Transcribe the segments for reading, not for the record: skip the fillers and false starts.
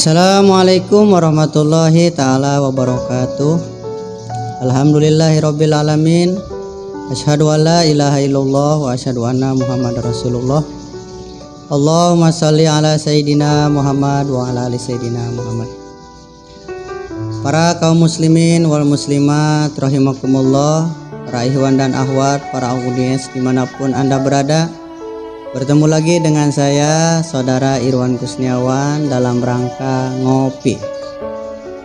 Assalamualaikum warahmatullahi ta'ala wabarakatuh. Alhamdulillahirabbil alamin. Asyhadu an la ilaha illallah wa asyhadu anna Muhammadar Rasulullah. Allahumma shalli ala sayyidina Muhammad wa ala ali sayyidina Muhammad. Para kaum muslimin wal muslimat rahimakumullah, para ikhwan dan akhwat, para audiens dimanapun Anda berada, bertemu lagi dengan saya Saudara Irwan Kusniawan dalam rangka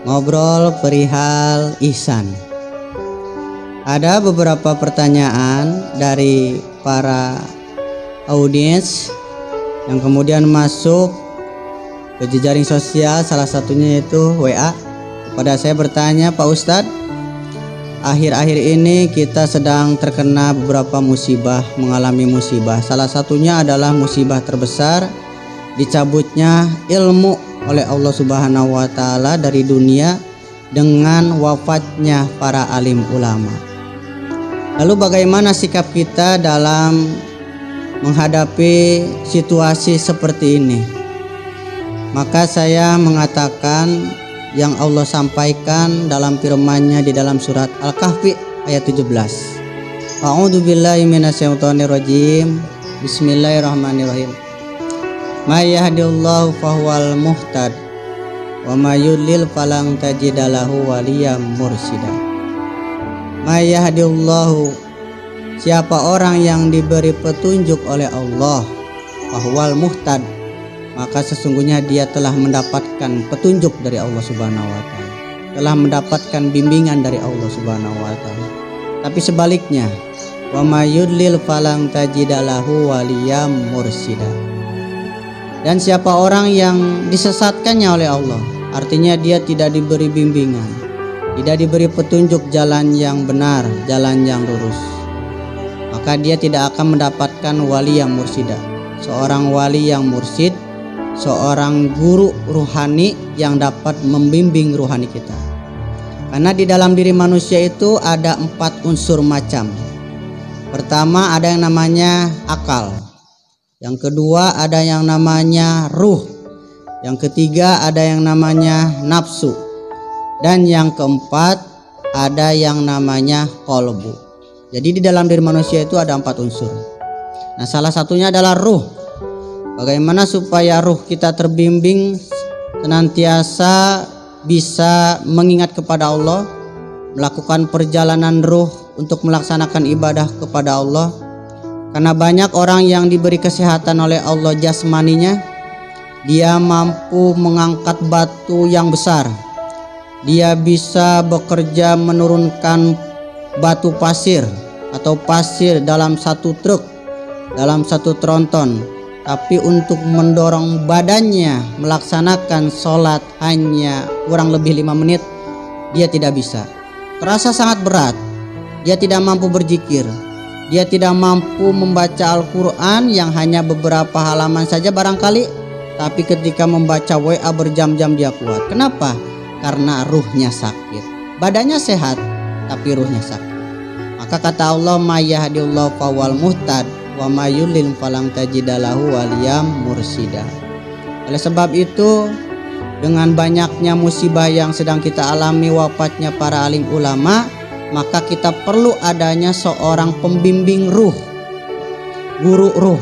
ngobrol perihal ihsan. Ada beberapa pertanyaan dari para audiens yang kemudian masuk ke jejaring sosial, salah satunya yaitu WA. Kepada saya bertanya, Pak Ustadz, akhir-akhir ini kita sedang terkena beberapa musibah, mengalami musibah. Salah satunya adalah musibah terbesar, dicabutnya ilmu oleh Allah Subhanahu wa Ta'ala dari dunia dengan wafatnya para alim ulama. Lalu bagaimana sikap kita dalam menghadapi situasi seperti ini? Maka saya mengatakan yang Allah sampaikan dalam firman-Nya di dalam surat Al-Kahfi ayat 17. A'udzubillahi minasyaitonirrajim. Bismillahirrahmanirrahim. May yahdihillahu fahuwal muhtad wa may yudlil falan tajida lahu waliyyan mursyida. May yahdihillahu, siapa orang yang diberi petunjuk oleh Allah, fahuwal muhtad, maka sesungguhnya dia telah mendapatkan petunjuk dari Allah Subhanahu wa Ta'ala, telah mendapatkan bimbingan dari Allah Subhanahu wa Ta'ala. Tapi sebaliknya, wa may yudlil falan tajida lahu waliyyan mursyida. Dan siapa orang yang disesatkannya oleh Allah, artinya dia tidak diberi bimbingan, tidak diberi petunjuk jalan yang benar, jalan yang lurus, maka dia tidak akan mendapatkan wali yang mursyida, seorang wali yang mursyid, seorang guru ruhani yang dapat membimbing ruhani kita. Karena di dalam diri manusia itu ada 4 unsur macam. Pertama ada yang namanya akal, yang kedua ada yang namanya ruh, yang ketiga ada yang namanya nafsu, dan yang keempat ada yang namanya qalbu. Jadi di dalam diri manusia itu ada 4 unsur. Nah, salah satunya adalah ruh. Bagaimana supaya ruh kita terbimbing, senantiasa bisa mengingat kepada Allah, melakukan perjalanan ruh untuk melaksanakan ibadah kepada Allah. Karena banyak orang yang diberi kesehatan oleh Allah jasmaninya, dia mampu mengangkat batu yang besar, dia bisa bekerja menurunkan batu pasir atau pasir dalam satu truk, dalam satu tronton. Tapi untuk mendorong badannya melaksanakan sholat hanya kurang lebih 5 menit, dia tidak bisa. Terasa sangat berat. Dia tidak mampu berzikir, dia tidak mampu membaca Al-Quran yang hanya beberapa halaman saja barangkali, tapi ketika membaca WA berjam-jam dia kuat. Kenapa? Karena ruhnya sakit. Badannya sehat tapi ruhnya sakit. Maka kata Allah, may yahdihillahu fahuwal muhtad wa may yudlil falan tajida lahu waliyyan mursyida. Oleh sebab itu, dengan banyaknya musibah yang sedang kita alami, wafatnya para alim ulama, maka kita perlu adanya seorang pembimbing ruh, guru ruh.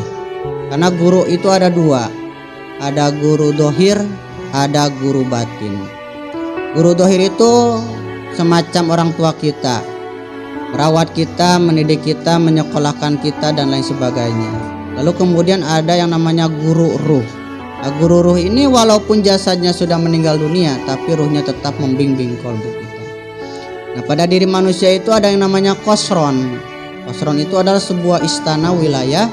Karena guru itu ada 2, ada guru dohir, ada guru batin. Guru dohir itu semacam orang tua kita, merawat kita, mendidik kita, menyekolahkan kita, dan lain sebagainya. Lalu kemudian ada yang namanya guru ruh. Nah, guru ruh ini walaupun jasadnya sudah meninggal dunia, tapi ruhnya tetap membimbing kalbu kita. Nah, pada diri manusia itu ada yang namanya kosron. Kosron itu adalah sebuah istana wilayah.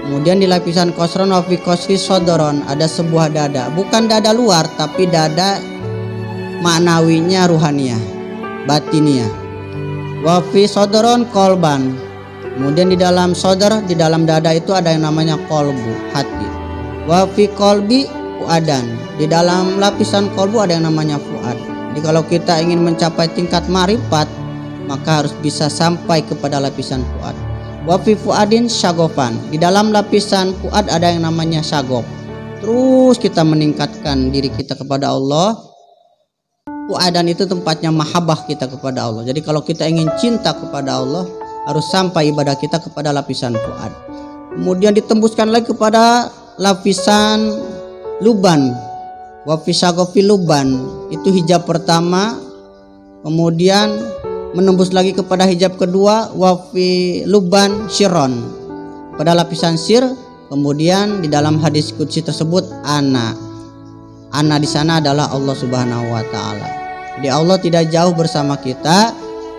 Kemudian di lapisan kosron wa fi kosri sodoron, ada sebuah dada, bukan dada luar tapi dada maknawinya ruhaniyah, batiniyah. Wa fi sodoron kolban. Kemudian di dalam sodor, di dalam dada itu ada yang namanya kolbu, hati. Wa fi kolbi fuadan. Di dalam lapisan kolbu ada yang namanya fuad. Jadi kalau kita ingin mencapai tingkat marifat, maka harus bisa sampai kepada lapisan fuad. Wa fi fuadin syagofan. Di dalam lapisan fuad ada yang namanya syagop. terus kita meningkatkan diri kita kepada Allah. Fuadan itu tempatnya mahabbah kita kepada Allah. Jadi kalau kita ingin cinta kepada Allah, harus sampai ibadah kita kepada lapisan fuad. Kemudian ditembuskan lagi kepada lapisan luban. Wa fi saqafi luban, itu hijab pertama. Kemudian menembus lagi kepada hijab kedua, wa fi luban sirron, pada lapisan sir. Kemudian di dalam hadis qudsi tersebut ana di sana adalah Allah Subhanahu wa taala. Jadi Allah tidak jauh bersama kita,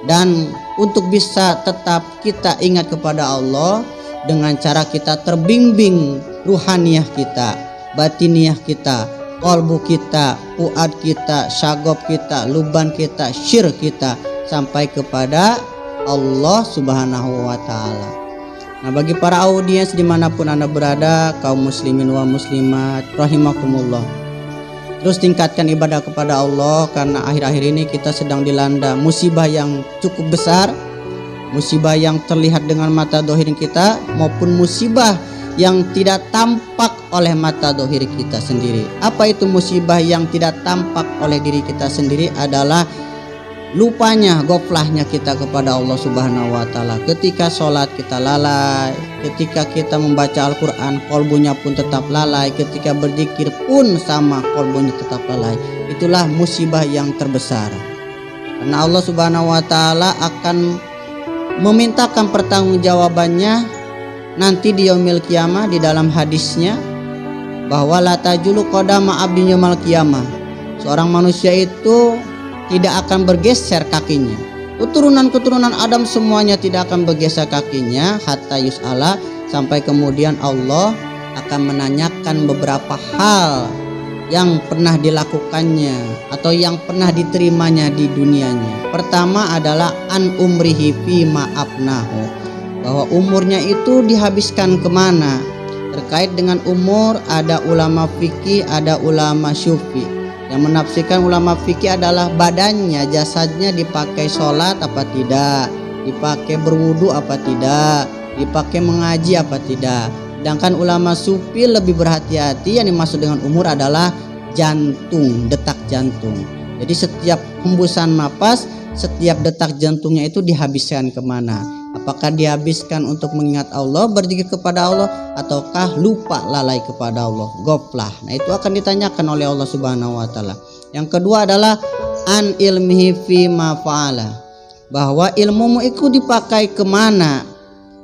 dan untuk bisa tetap kita ingat kepada Allah dengan cara kita terbimbing ruhaniyah kita, batiniah kita, qalbu kita, fuad kita, syagop kita, luban kita, syir kita, sampai kepada Allah Subhanahu wa taala. Nah, bagi para audiens dimanapun Anda berada, kaum muslimin wa muslimat rahimakumullah, terus tingkatkan ibadah kepada Allah, karena akhir-akhir ini kita sedang dilanda musibah yang cukup besar, musibah yang terlihat dengan mata dohir kita maupun musibah yang tidak tampak oleh mata dohir kita sendiri. Apa itu musibah yang tidak tampak oleh diri kita sendiri? Adalah lupanya, goflahnya kita kepada Allah Subhanahu wa taala. Ketika sholat kita lalai, ketika kita membaca Al-Quran kolbunya pun tetap lalai, ketika berzikir pun sama, kolbunya tetap lalai. Itulah musibah yang terbesar, karena Allah Subhanahu wa taala akan memintakan pertanggungjawabannya nanti di yaumil qiyamah. Di dalam hadisnya bahwa la tajulu qadama abdin yaumil qiyamah, seorang manusia itu tidak akan bergeser kakinya, keturunan Adam semuanya tidak akan bergeser kakinya, hatta yus'ala, sampai kemudian Allah akan menanyakan beberapa hal yang pernah dilakukannya atau yang pernah diterimanya di dunianya. Pertama adalah an umrihi fi ma'afnahu, bahwa umurnya itu dihabiskan kemana. Terkait dengan umur ada ulama fikih, ada ulama syufi. Yang menafsirkan ulama fikih adalah badannya, jasadnya dipakai sholat apa tidak, dipakai berwudu apa tidak, dipakai mengaji apa tidak. Sedangkan ulama sufi lebih berhati-hati, yang dimaksud dengan umur adalah jantung, detak jantung. Jadi setiap hembusan napas, setiap detak jantungnya itu dihabiskan kemana? Apakah dihabiskan untuk mengingat Allah, berzikir kepada Allah, ataukah lupa lalai kepada Allah, goflah? Nah, itu akan ditanyakan oleh Allah Subhanahu wa taala. Yang kedua adalah an ilmihi fi ma fa'ala, bahwa ilmumu itu dipakai kemana?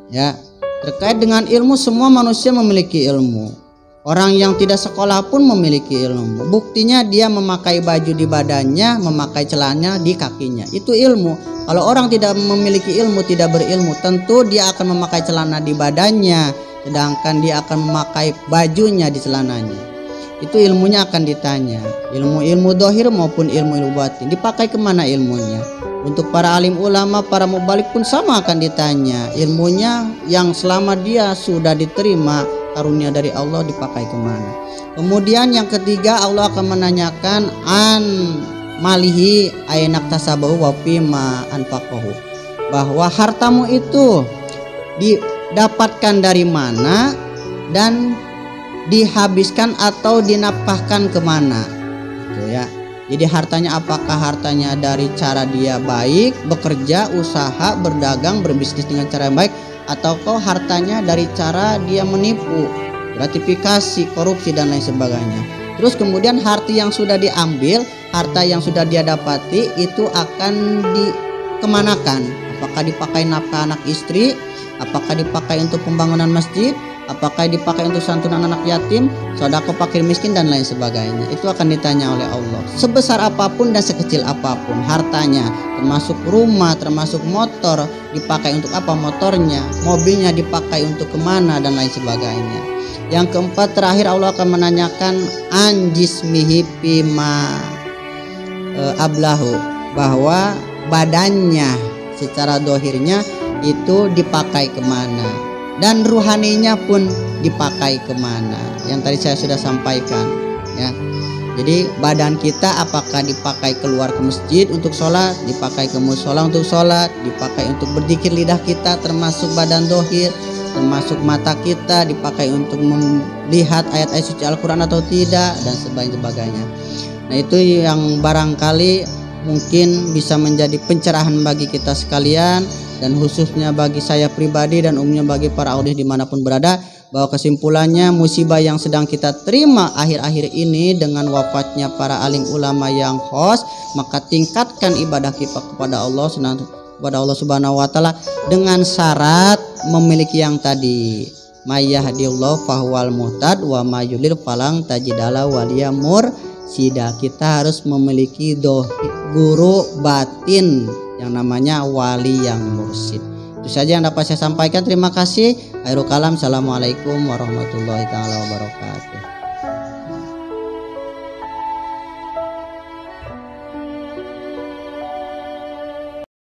Ya, terkait dengan ilmu, semua manusia memiliki ilmu. Orang yang tidak sekolah pun memiliki ilmu. Buktinya dia memakai baju di badannya, memakai celana di kakinya. Itu ilmu. Kalau orang tidak memiliki ilmu, tidak berilmu, tentu dia akan memakai celana di badannya, sedangkan dia akan memakai bajunya di celananya. Itu ilmunya akan ditanya. Ilmu dohir maupun ilmu batin, dipakai kemana ilmunya? Untuk para alim ulama, para mubalik pun sama akan ditanya. Ilmunya yang selama dia sudah diterima karunia dari Allah, dipakai kemana? Kemudian yang ketiga, Allah akan menanyakan an malihi ainak tasabahu wa fima anfaqahu, bahwa hartamu itu didapatkan dari mana dan dihabiskan atau dinafkahkan kemana, gitu ya. Jadi hartanya, apakah hartanya dari cara dia baik, bekerja, usaha, berdagang, berbisnis dengan cara yang baik, ataukah hartanya dari cara dia menipu, gratifikasi, korupsi dan lain sebagainya. Terus kemudian harta yang sudah diambil, harta yang sudah dia dapati itu akan dikemanakan? Apakah dipakai nafkah anak istri? Apakah dipakai untuk pembangunan masjid? Apakah dipakai untuk santunan anak yatim, sedekah fakir miskin dan lain sebagainya? Itu akan ditanya oleh Allah. Sebesar apapun dan sekecil apapun hartanya, termasuk rumah, termasuk motor, dipakai untuk apa motornya, mobilnya dipakai untuk kemana dan lain sebagainya. Yang keempat, terakhir, Allah akan menanyakan an jismihi fima ablahu, bahwa badannya secara dohirnya itu dipakai kemana, dan ruhaninya pun dipakai kemana, yang tadi saya sudah sampaikan ya. Jadi badan kita apakah dipakai keluar ke masjid untuk sholat, dipakai ke musola untuk sholat, dipakai untuk berzikir lidah kita termasuk badan dohir, termasuk mata kita dipakai untuk melihat ayat-ayat suci Al-Quran atau tidak, dan sebagainya. Nah, itu yang barangkali mungkin bisa menjadi pencerahan bagi kita sekalian, dan khususnya bagi saya pribadi dan umumnya bagi para audiens dimanapun berada, bahwa kesimpulannya musibah yang sedang kita terima akhir-akhir ini dengan wafatnya para alim ulama yang host, maka tingkatkan ibadah kita kepada Allah Subhanahu wa taala dengan syarat memiliki yang tadi, mayyahdillahu fahuwal muhtad wa mayudlil falang tajidala waliya mursida. Kita harus memiliki guru batin yang namanya wali yang mursyid. Itu saja yang dapat saya sampaikan. Terima kasih. Akhirul kalam. Assalamualaikum warahmatullahi taala wabarakatuh.